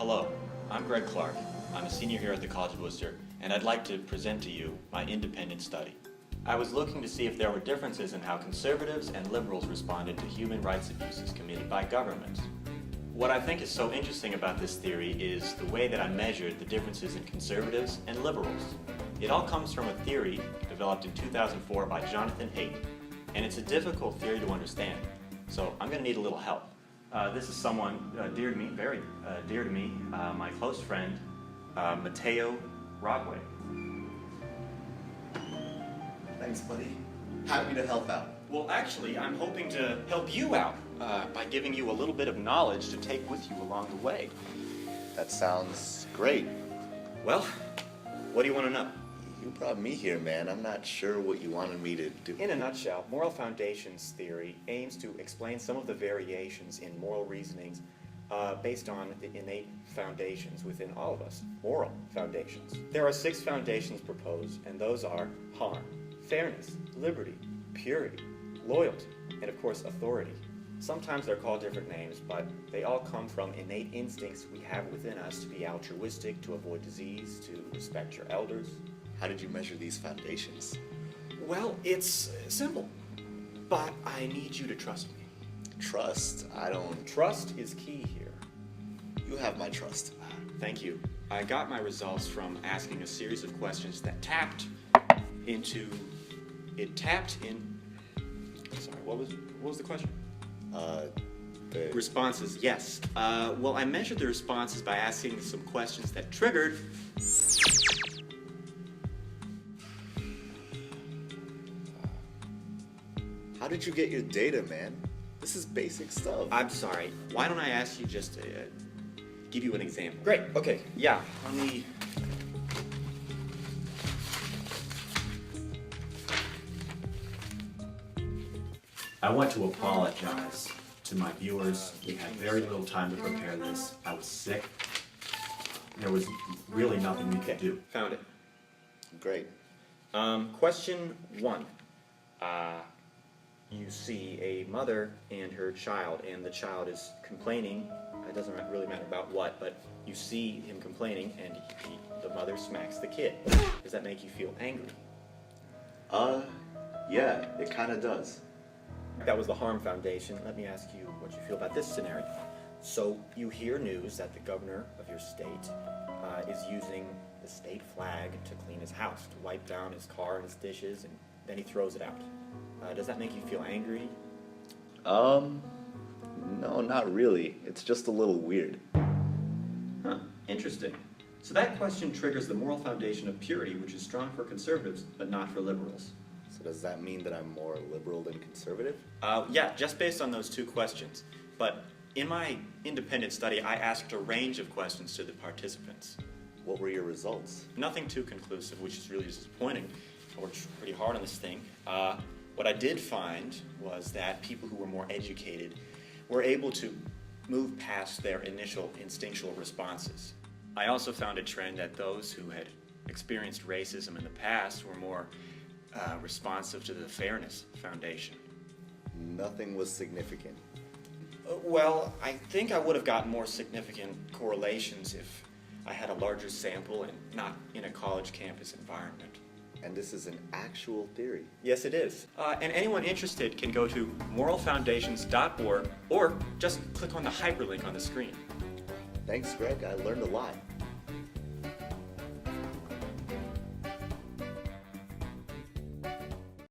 Hello, I'm Greg Clark. I'm a senior here at the College of Worcester, and I'd like to present to you my independent study. I was looking to see if there were differences in how conservatives and liberals responded to human rights abuses committed by governments. What I think is so interesting about this theory is the way that I measured the differences in conservatives and liberals. It all comes from a theory developed in 2004 by Jonathan Haidt, and it's a difficult theory to understand, so I'm going to need a little help. This is someone dear to me, very dear to me, my close friend, Mateo Rodway. Thanks, buddy. Happy to help out. Well, actually, I'm hoping to help you out by giving you a little bit of knowledge to take with you along the way. That sounds great. Well, what do you want to know? You brought me here, man. I'm not sure what you wanted me to do. In a nutshell, moral foundations theory aims to explain some of the variations in moral reasonings based on the innate foundations within all of us, moral foundations. There are 6 foundations proposed, and those are harm, fairness, liberty, purity, loyalty, and of course authority. Sometimes they're called different names, but they all come from innate instincts we have within us to be altruistic, to avoid disease, to respect your elders. How did you measure these foundations? Well, it's simple, but I need you to trust me. Trust? I don't... Trust is key here. You have my trust. Thank you. I got my results from asking a series of questions that tapped into... Sorry, what was the question? The... Responses, yes. Well, I measured the responses by asking some questions that triggered... How did you get your data, man? This is basic stuff. I'm sorry. Why don't I ask you just to give you an example? Great. Okay. Yeah. Let me... I want to apologize to my viewers. We had very little time to prepare this. I was sick. There was really nothing we could do. Found it. Great. Question 1. You see a mother and her child, and the child is complaining. It doesn't really matter about what, but you see him complaining, and the mother smacks the kid. Does that make you feel angry? Yeah, it kind of does. That was the harm foundation. Let me ask you what you feel about this scenario. So you hear news that the governor of your state is using the state flag to clean his house, to wipe down his car and his dishes, and then he throws it out. Does that make you feel angry? No, not really. It's just a little weird. Huh, interesting. So that question triggers the moral foundation of purity, which is strong for conservatives, but not for liberals. So does that mean that I'm more liberal than conservative? Yeah, just based on those 2 questions. But in my independent study, I asked a range of questions to the participants. What were your results? Nothing too conclusive, which is really disappointing. I worked pretty hard on this thing. What I did find was that people who were more educated were able to move past their initial instinctual responses. I also found a trend that those who had experienced racism in the past were more responsive to the fairness foundation. Nothing was significant. Well, I think I would have gotten more significant correlations if I had a larger sample and not in a college campus environment. And this is an actual theory. Yes, it is. And anyone interested can go to moralfoundations.org or just click on the hyperlink on the screen. Thanks, Greg. I learned a lot.